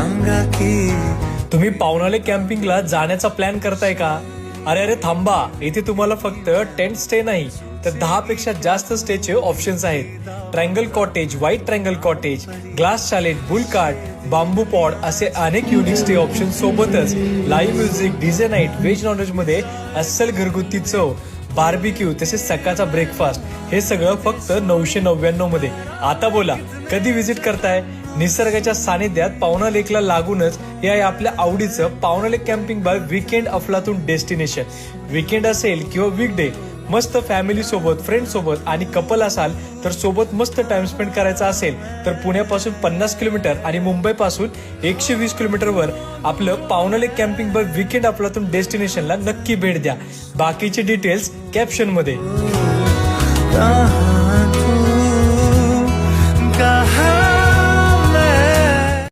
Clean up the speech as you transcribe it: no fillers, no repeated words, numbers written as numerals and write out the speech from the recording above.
सांगा की तुम्ही पावनाले कॅम्पिंगला जाण्याचा प्लॅन करताय का? अरे थांबा, इथे तुम्हाला फक्त टेंट स्टे नाही तर 10 पेक्षा जास्त स्टेचे ऑप्शन्स आहेत. Triangle cottage, white triangle cottage, glass chalet, bull cart, bamboo pod असे अनेक युनिक स्टे ऑप्शन सोबतच live music, DJ night, veg non veg मध्ये अस्सल घरगुती चव, बार्बिक्यू तसेच सकाळचा ब्रेकफास्ट हे सगळं फक्त 999 मध्ये. आता बोला, कधी व्हिजिट करताय? निसर्गाच्या सानिध्यात पावना लेकला लागूनच हे आहे आपल्या आवडीचं पावना लेक कॅम्पिंग बाय वीकेंड अफलातून डेस्टिनेशन. वीकेंड असेल किंवा वीकडे, मस्त फॅमिली सोबत, फ्रेंड सोबत आणि कपल असाल तर सोबत मस्त टाइम स्पेंड करायचा असेल तर पुण्यापासून 50 किलोमीटर आणि मुंबई पासून 120 किलोमीटरवर आपलं पावना लेक कॅम्पिंग बाय वीकेंड अफलातून डेस्टिनेशनला नक्की भेट द्या. बाकीचे डिटेल्स कॅप्शन मध्ये.